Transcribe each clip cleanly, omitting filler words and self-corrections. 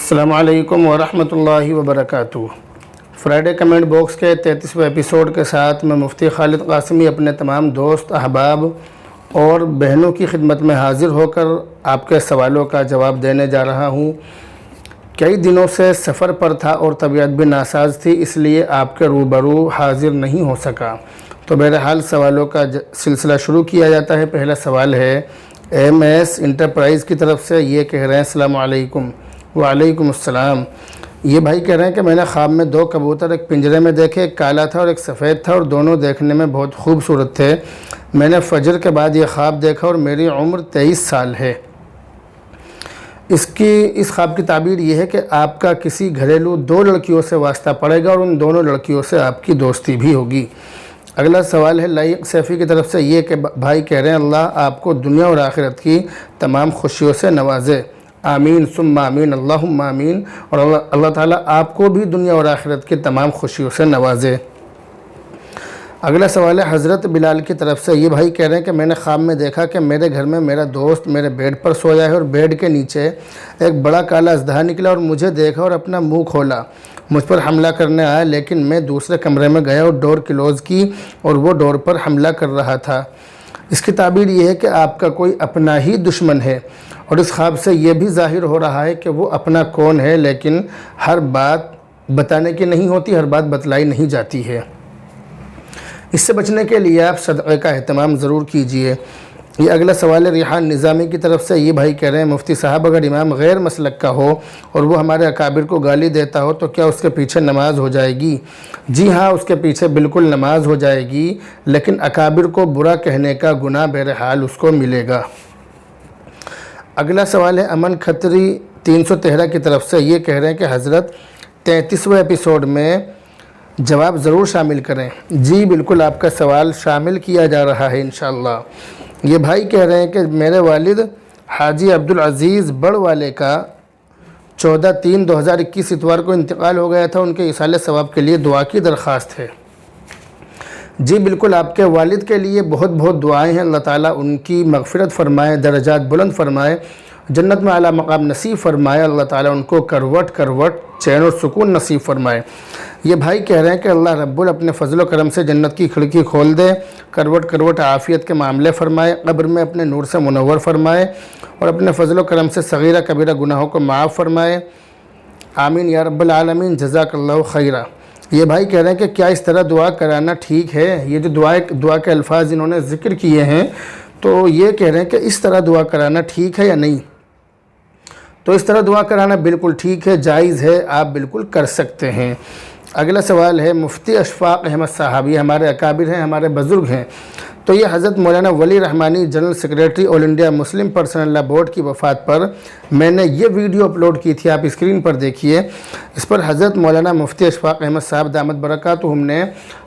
السلام علیکم ورحمۃ اللہ وبرکاتہ۔ فرائیڈے کمنٹ باکس کے 33ویں ایپیسوڈ کے ساتھ میں مفتی خالد قاسمی اپنے تمام دوست احباب اور بہنوں کی خدمت میں حاضر ہو کر آپ کے سوالوں کا جواب دینے جا رہا ہوں۔ کئی دنوں سے سفر پر تھا اور طبیعت بھی ناساز تھی، اس لیے آپ کے روبرو حاضر نہیں ہو سکا، تو بہرحال سوالوں کا سلسلہ شروع کیا جاتا ہے۔ پہلا سوال ہے ایم ایس انٹرپرائز کی طرف سے، یہ کہہ رہے ہیں السلام علیکم۔ وعلیکم السلام۔ یہ بھائی کہہ رہے ہیں کہ میں نے خواب میں 2 کبوتر ایک پنجرے میں دیکھے، ایک کالا تھا اور ایک سفید تھا، اور دونوں دیکھنے میں بہت خوبصورت تھے۔ میں نے فجر کے بعد یہ خواب دیکھا اور میری عمر 23 سال ہے۔ اس خواب کی تعبیر یہ ہے کہ آپ کا کسی گھریلو 2 لڑکیوں سے واسطہ پڑے گا اور ان دونوں لڑکیوں سے آپ کی دوستی بھی ہوگی۔ اگلا سوال ہے لائق سیفی کی طرف سے، یہ کہ بھائی کہہ رہے ہیں اللہ آپ کو دنیا اور آخرت کی تمام خوشیوں سے نوازے، آمین ثم آمین، اللہم آمین، اور اللہ تعالیٰ آپ کو بھی دنیا اور آخرت کی تمام خوشیوں سے نوازے۔ اگلا سوال ہے حضرت بلال کی طرف سے، یہ بھائی کہہ رہے ہیں کہ میں نے خواب میں دیکھا کہ میرے گھر میں میرا دوست میرے بیڈ پر سویا ہے اور بیڈ کے نیچے ایک بڑا کالا اژدہا نکلا اور مجھے دیکھا اور اپنا منہ کھولا، مجھ پر حملہ کرنے آیا، لیکن میں دوسرے کمرے میں گیا اور ڈور کلوز کی اور وہ ڈور پر حملہ کر رہا تھا۔ اس کی تعبیر یہ ہے کہ آپ کا کوئی اپنا ہی دشمن ہے، اور اس خواب سے یہ بھی ظاہر ہو رہا ہے کہ وہ اپنا کون ہے، لیکن ہر بات بتانے کی نہیں ہوتی، ہر بات بتلائی نہیں جاتی ہے۔ اس سے بچنے کے لیے آپ صدقے کا اہتمام ضرور کیجئے۔ یہ اگلا سوال ہے ریحان نظامی کی طرف سے، یہ بھائی کہہ رہے ہیں مفتی صاحب اگر امام غیر مسلک کا ہو اور وہ ہمارے اکابر کو گالی دیتا ہو تو کیا اس کے پیچھے نماز ہو جائے گی؟ جی ہاں، اس کے پیچھے بالکل نماز ہو جائے گی، لیکن اکابر کو برا کہنے کا گناہ بہرحال اس کو ملے گا۔ اگلا سوال ہے امن کھتری 313 کی طرف سے، یہ کہہ رہے ہیں کہ حضرت 33ویں ایپیسوڈ میں جواب ضرور شامل کریں۔ جی بالکل، آپ کا سوال شامل کیا جا رہا ہے انشاءاللہ۔ یہ بھائی کہہ رہے ہیں کہ میرے والد حاجی عبدالعزیز بڑ والے کا 14/3/2021 اتوار کو انتقال ہو گیا تھا، ان کے ایصال ثواب کے لیے دعا کی درخواست ہے۔ جی بالکل، آپ کے والد کے لیے بہت بہت دعائیں ہیں، اللہ تعالیٰ ان کی مغفرت فرمائے، درجات بلند فرمائے، جنت میں اعلیٰ مقام نصیب فرمائے، اللہ تعالیٰ ان کو کروٹ کروٹ چین اور سکون نصیب فرمائے۔ یہ بھائی کہہ رہے ہیں کہ اللہ رب اپنے فضل و کرم سے جنت کی کھڑکی کھول دے، کروٹ کروٹ عافیت کے معاملے فرمائے، قبر میں اپنے نور سے منور فرمائے، اور اپنے فضل و کرم سے صغیرہ کبیرہ گناہوں کو معاف فرمائے، آمین یا رب العالمین، جزاک اللہ خیرہ۔ یہ بھائی کہہ رہے ہیں کہ کیا اس طرح دعا کرانا ٹھیک ہے؟ یہ جو دعا کے الفاظ انہوں نے ذکر کیے ہیں، تو یہ کہہ رہے ہیں کہ اس طرح دعا کرانا ٹھیک ہے یا نہیں؟ تو اس طرح دعا کرانا بالکل ٹھیک ہے، جائز ہے، آپ بالکل کر سکتے ہیں۔ اگلا سوال ہے مفتی اشفاق احمد صاحب، یہ ہمارے اکابر ہیں، ہمارے بزرگ ہیں، تو یہ حضرت مولانا ولی رحمانی جنرل سیکریٹری آل انڈیا مسلم پرسنل لا بورڈ کی وفات پر میں نے یہ ویڈیو اپلوڈ کی تھی، آپ اسکرین پر دیکھیے۔ اس پر حضرت مولانا مفتی اشفاق احمد صاحب دامت برکاتہم نے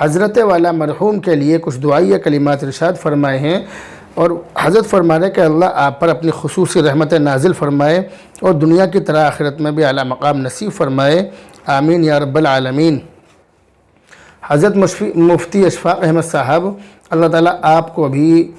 حضرت والا مرحوم کے لیے کچھ دعائیہ کلمات ارشاد فرمائے ہیں، اور حضرت فرما رہے کہ اللہ آپ پر اپنی خصوصی رحمت نازل فرمائے اور دنیا کی طرح آخرت میں بھی اعلیٰ مقام نصیب فرمائے، آمین یا رب العالمین۔ حضرت مفتی اشفاق احمد صاحب، اللہ تعالیٰ آپ کو بھی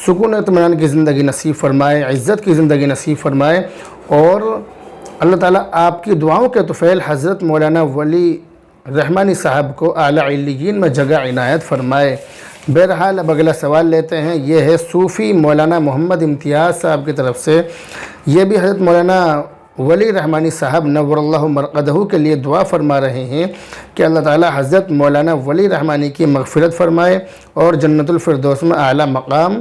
سکون و اطمینان کی زندگی نصیب فرمائے، عزت کی زندگی نصیب فرمائے، اور اللہ تعالیٰ آپ کی دعاؤں کے طفیل حضرت مولانا ولی رحمانی صاحب کو اعلیٰ علیین میں جگہ عنایت فرمائے۔ بہرحال اب اگلا سوال لیتے ہیں، یہ ہے صوفی مولانا محمد امتیاز صاحب کی طرف سے، یہ بھی حضرت مولانا ولی رحمانی صاحب نور اللہ مرقدہ کے لیے دعا فرما رہے ہیں کہ اللہ تعالیٰ حضرت مولانا ولی رحمانی کی مغفرت فرمائے اور جنت الفردوس میں اعلیٰ مقام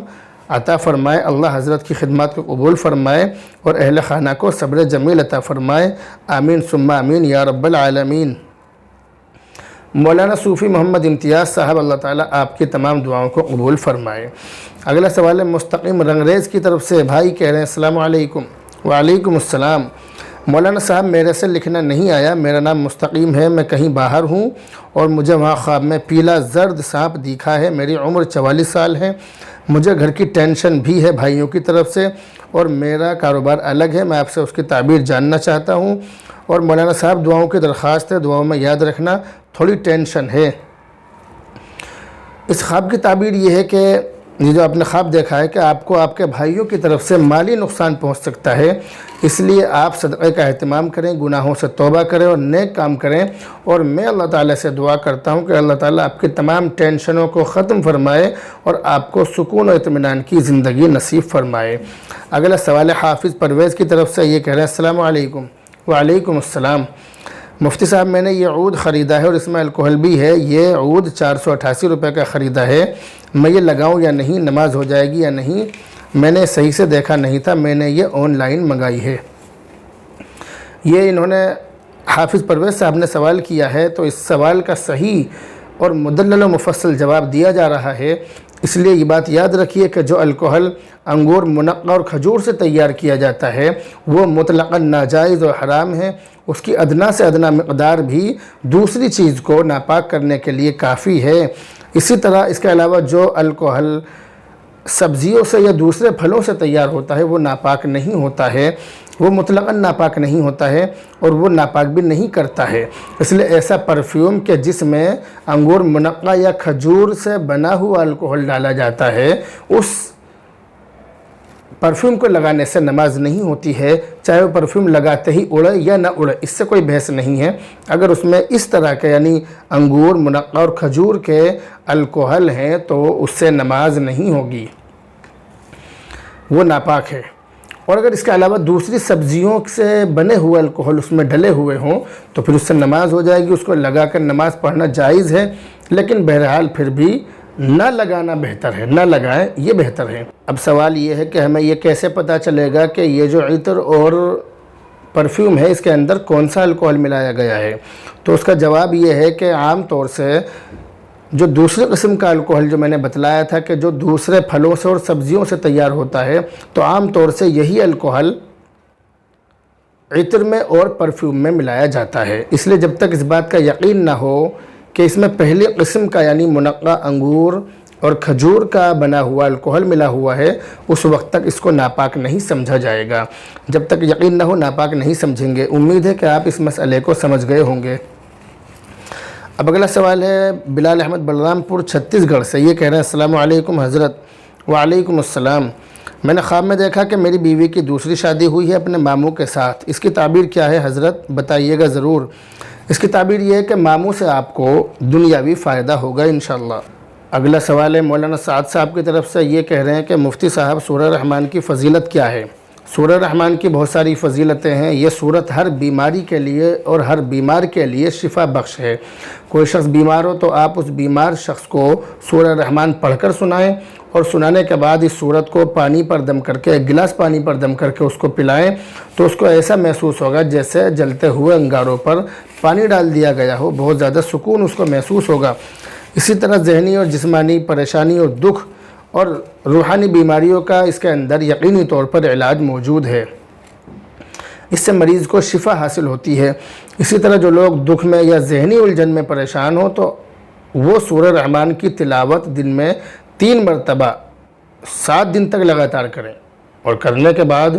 عطا فرمائے، اللہ حضرت کی خدمات کو قبول فرمائے اور اہل خانہ کو صبر جمیل عطا فرمائے، آمین ثم آمین یا رب العالمین۔ مولانا صوفی محمد امتیاز صاحب، اللہ تعالیٰ آپ کی تمام دعاؤں کو قبول فرمائے۔ اگلا سوال ہے مستقیم رنگریز کی طرف سے، بھائی کہہ رہے ہیں السلام علیکم۔ وعلیکم السلام۔ مولانا صاحب میرے سے لکھنا نہیں آیا، میرا نام مستقیم ہے، میں کہیں باہر ہوں اور مجھے وہاں خواب میں پیلا زرد سانپ دکھا ہے، میری عمر 44 سال ہے، مجھے گھر کی ٹینشن بھی ہے بھائیوں کی طرف سے، اور میرا کاروبار الگ ہے، میں آپ سے اس کی تعبیر جاننا چاہتا ہوں، اور مولانا صاحب دعاؤں کی درخواست ہے، دعاؤں میں یاد رکھنا، تھوڑی ٹینشن ہے۔ اس خواب کی تعبیر یہ ہے کہ یہ جو آپ نے خواب دیکھا ہے کہ آپ کو آپ کے بھائیوں کی طرف سے مالی نقصان پہنچ سکتا ہے، اس لیے آپ صدقے کا اہتمام کریں، گناہوں سے توبہ کریں اور نیک کام کریں، اور میں اللہ تعالیٰ سے دعا کرتا ہوں کہ اللہ تعالیٰ آپ کی تمام ٹینشنوں کو ختم فرمائے اور آپ کو سکون و اطمینان کی زندگی نصیب فرمائے۔ اگلا سوال ہے حافظ پرویز کی طرف سے، یہ کہہ رہے ہیں السلام علیکم۔ وعلیکم السلام۔ مفتی صاحب میں نے یہ عود خریدا ہے اور اس میں الکحل بھی ہے، یہ عود 488 روپے کا خریدا ہے، میں یہ لگاؤں یا نہیں، نماز ہو جائے گی یا نہیں؟ میں نے صحیح سے دیکھا نہیں تھا، میں نے یہ آن لائن منگائی ہے۔ یہ انہوں نے حافظ پرویز صاحب نے سوال کیا ہے، تو اس سوال کا صحیح اور مدلل و مفصل جواب دیا جا رہا ہے۔ اس لیے یہ بات یاد رکھیے کہ جو الکحل انگور، منقع اور کھجور سے تیار کیا جاتا ہے وہ مطلقاً ناجائز اور حرام ہے، اس کی ادنا سے ادنا مقدار بھی دوسری چیز کو ناپاک کرنے کے لیے کافی ہے۔ اسی طرح اس کے علاوہ جو الکحل سبزیوں سے یا دوسرے پھلوں سے تیار ہوتا ہے وہ ناپاک نہیں ہوتا ہے، وہ مطلقاً ناپاک نہیں ہوتا ہے اور وہ ناپاک بھی نہیں کرتا ہے۔ اس لیے ایسا پرفیوم کہ جس میں انگور، منقع یا کھجور سے بنا ہوا الکحل ڈالا جاتا ہے، اس پرفیوم کو لگانے سے نماز نہیں ہوتی ہے، چاہے وہ پرفیوم لگاتے ہی اڑے یا نہ اڑے، اس سے کوئی بحث نہیں ہے۔ اگر اس میں اس طرح کے یعنی انگور، منقع اور کھجور کے الکحل ہیں تو اس سے نماز نہیں ہوگی، وہ ناپاک ہے۔ اور اگر اس کے علاوہ دوسری سبزیوں سے بنے ہوئے الکحل اس میں ڈلے ہوئے ہوں تو پھر اس سے نماز ہو جائے گی، اس کو لگا کر نماز پڑھنا جائز ہے، لیکن بہرحال پھر بھی نہ لگانا بہتر ہے، نہ لگائیں یہ بہتر ہے۔ اب سوال یہ ہے کہ ہمیں یہ کیسے پتہ چلے گا کہ یہ جو عطر اور پرفیوم ہے اس کے اندر کون سا الکحل ملایا گیا ہے؟ تو اس کا جواب یہ ہے کہ عام طور سے جو دوسرے قسم کا الکحل جو میں نے بتلایا تھا کہ جو دوسرے پھلوں سے اور سبزیوں سے تیار ہوتا ہے، تو عام طور سے یہی الکحل عطر میں اور پرفیوم میں ملایا جاتا ہے۔ اس لیے جب تک اس بات کا یقین نہ ہو کہ اس میں پہلی قسم کا یعنی منقع انگور اور کھجور کا بنا ہوا الکحل ملا ہوا ہے، اس وقت تک اس کو ناپاک نہیں سمجھا جائے گا۔ جب تک یقین نہ ہو ناپاک نہیں سمجھیں گے۔ امید ہے کہ آپ اس مسئلے کو سمجھ گئے ہوں گے۔ اب اگلا سوال ہے بلال احمد بلرام پور چھتیس گڑھ سے، یہ کہہ رہے ہیں السلام علیکم حضرت۔ وعلیکم السلام۔ میں نے خواب میں دیکھا کہ میری بیوی کی دوسری شادی ہوئی ہے اپنے ماموں کے ساتھ، اس کی تعبیر کیا ہے حضرت؟ بتائیے گا ضرور۔ اس کی تعبیر یہ ہے کہ ماموں سے آپ کو دنیاوی فائدہ ہوگا انشاءاللہ۔ اگلا سوال ہے مولانا سعد صاحب کی طرف سے، یہ کہہ رہے ہیں کہ مفتی صاحب سورہ رحمان کی فضیلت کیا ہے؟ سورہ رحمان کی بہت ساری فضیلتیں ہیں، یہ سورت ہر بیماری کے لیے اور ہر بیمار کے لیے شفا بخش ہے۔ کوئی شخص بیمار ہو تو آپ اس بیمار شخص کو سورہ رحمان پڑھ کر سنائیں، اور سنانے کے بعد اس سورت کو پانی پر دم کر کے، ایک گلاس پانی پر دم کر کے اس کو پلائیں تو اس کو ایسا محسوس ہوگا جیسے جلتے ہوئے انگاروں پر پانی ڈال دیا گیا ہو، بہت زیادہ سکون اس کو محسوس ہوگا۔ اسی طرح ذہنی اور جسمانی پریشانی اور دکھ اور روحانی بیماریوں کا اس کے اندر یقینی طور پر علاج موجود ہے، اس سے مریض کو شفا حاصل ہوتی ہے۔ اسی طرح جو لوگ دکھ میں یا ذہنی الجھن میں پریشان ہوں تو وہ سورہ رحمان کی تلاوت دن میں 3 مرتبہ 7 دن تک لگاتار کریں، اور کرنے کے بعد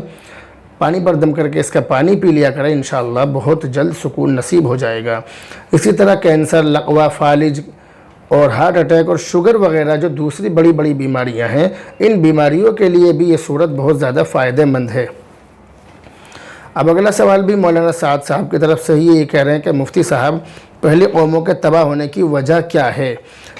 پانی پر دم کر کے اس کا پانی پی لیا کریں، انشاءاللہ بہت جلد سکون نصیب ہو جائے گا۔ اسی طرح کینسر، لقوہ، فالج اور ہارٹ اٹیک اور شوگر وغیرہ جو دوسری بڑی بڑی بیماریاں ہیں، ان بیماریوں کے لیے بھی یہ صورت بہت زیادہ فائدہ مند ہے۔ اب اگلا سوال بھی مولانا سعد صاحب کی طرف سے ہی، یہ کہہ رہے ہیں کہ مفتی صاحب پہلی قوموں کے تباہ ہونے کی وجہ کیا ہے؟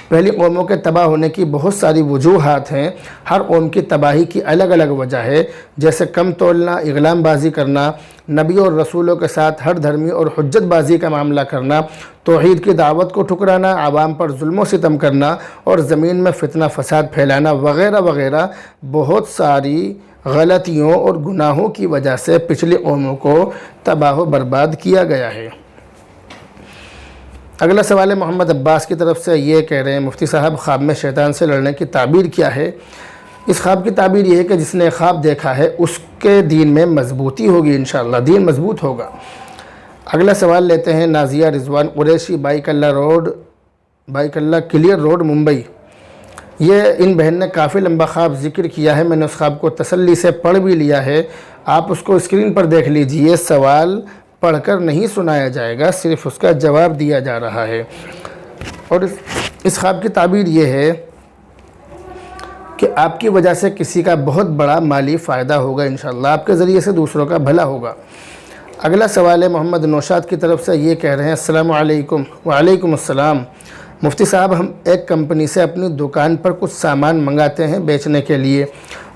پہلی قوموں کے تباہ ہونے کی بہت ساری وجوہات ہیں، ہر قوم کی تباہی کی الگ الگ وجہ ہے، جیسے کم تولنا، اغلام بازی کرنا، نبیوں اور رسولوں کے ساتھ ہر دھرمی اور حجت بازی کا معاملہ کرنا، توحید کی دعوت کو ٹھکرانا، عوام پر ظلم و ستم کرنا اور زمین میں فتنہ فساد پھیلانا وغیرہ وغیرہ، بہت ساری غلطیوں اور گناہوں کی وجہ سے پچھلی قوموں کو تباہ و برباد کیا گیا ہے۔ اگلا سوال ہے محمد عباس کی طرف سے، یہ کہہ رہے ہیں مفتی صاحب خواب میں شیطان سے لڑنے کی تعبیر کیا ہے؟ اس خواب کی تعبیر یہ ہے کہ جس نے خواب دیکھا ہے اس کے دین میں مضبوطی ہوگی، انشاءاللہ دین مضبوط ہوگا۔ اگلا سوال لیتے ہیں نازیہ رضوان قریشی، بائک اللہ کلیئر روڈ ممبئی۔ یہ ان بہن نے کافی لمبا خواب ذکر کیا ہے، میں نے اس خواب کو تسلی سے پڑھ بھی لیا ہے، آپ اس کو اسکرین پر دیکھ لیجئے، سوال پڑھ کر نہیں سنایا جائے گا، صرف اس کا جواب دیا جا رہا ہے۔ اور اس خواب کی تعبیر یہ ہے کہ آپ کی وجہ سے کسی کا بہت بڑا مالی فائدہ ہوگا انشاءاللہ، آپ کے ذریعے سے دوسروں کا بھلا ہوگا۔ اگلا سوال ہے محمد نوشاد کی طرف سے، یہ کہہ رہے ہیں السلام علیکم۔ وعلیکم السلام۔ مفتی صاحب، ہم ایک کمپنی سے اپنی دکان پر کچھ سامان منگاتے ہیں بیچنے کے لیے،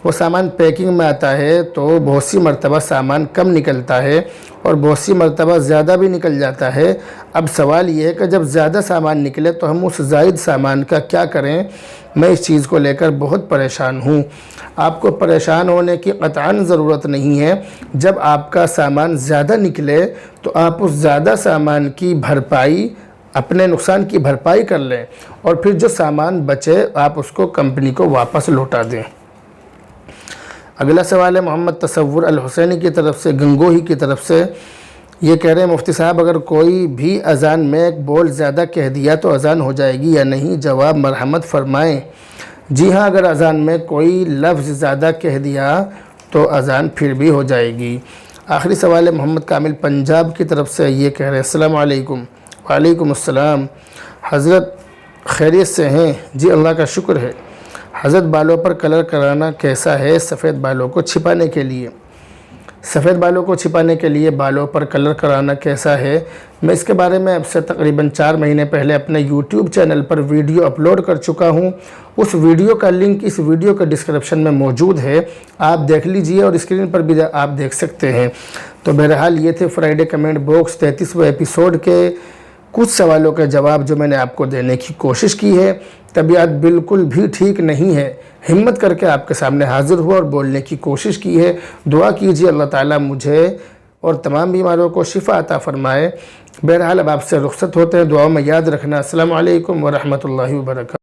وہ سامان پیکنگ میں آتا ہے تو بہت سی مرتبہ سامان کم نکلتا ہے اور بہت سی مرتبہ زیادہ بھی نکل جاتا ہے۔ اب سوال یہ ہے کہ جب زیادہ سامان نکلے تو ہم اس زائد سامان کا کیا کریں؟ میں اس چیز کو لے کر بہت پریشان ہوں۔ آپ کو پریشان ہونے کی قطعاً ضرورت نہیں ہے۔ جب آپ کا سامان زیادہ نکلے تو آپ اس زیادہ سامان کی بھرپائی، اپنے نقصان کی بھرپائی کر لیں اور پھر جو سامان بچے آپ اس کو کمپنی کو واپس لوٹا دیں۔ اگلا سوال ہے محمد تصور الحسینی کی طرف سے، گنگوہی کی طرف سے، یہ کہہ رہے ہیں مفتی صاحب اگر کوئی بھی اذان میں ایک بول زیادہ کہہ دیا تو اذان ہو جائے گی یا نہیں؟ جواب مرحمت فرمائیں۔ جی ہاں، اگر اذان میں کوئی لفظ زیادہ کہہ دیا تو اذان پھر بھی ہو جائے گی۔ آخری سوال ہے محمد کامل پنجاب کی طرف سے، یہ کہہ رہے ہیں السلام علیکم۔ وعلیکم السلام۔ حضرت خیریت سے ہیں؟ جی اللہ کا شکر ہے۔ حضرت بالوں پر کلر کرانا کیسا ہے سفید بالوں کو چھپانے کے لیے؟ سفید بالوں کو چھپانے کے لیے بالوں پر کلر کرانا کیسا ہے، میں اس کے بارے میں اب سے تقریباً 4 مہینے پہلے اپنے یوٹیوب چینل پر ویڈیو اپلوڈ کر چکا ہوں۔ اس ویڈیو کا لنک اس ویڈیو کے ڈسکرپشن میں موجود ہے، آپ دیکھ لیجئے اور اسکرین پر بھی آپ دیکھ سکتے ہیں۔ تو بہرحال یہ تھے فرائیڈے کمنٹ باکس 33ویں ایپیسوڈ کے کچھ سوالوں کے جواب جو میں نے آپ کو دینے کی کوشش کی ہے۔ طبیعت بالکل بھی ٹھیک نہیں ہے، ہمت کر کے آپ کے سامنے حاضر ہوا اور بولنے کی کوشش کی ہے۔ دعا کیجیے اللہ تعالیٰ مجھے اور تمام بیماروں کو شفا عطا فرمائے۔ بہرحال اب آپ سے رخصت ہوتے ہیں، دعاؤں میں یاد رکھنا۔ السلام علیکم ورحمۃ اللہ وبرکاتہ۔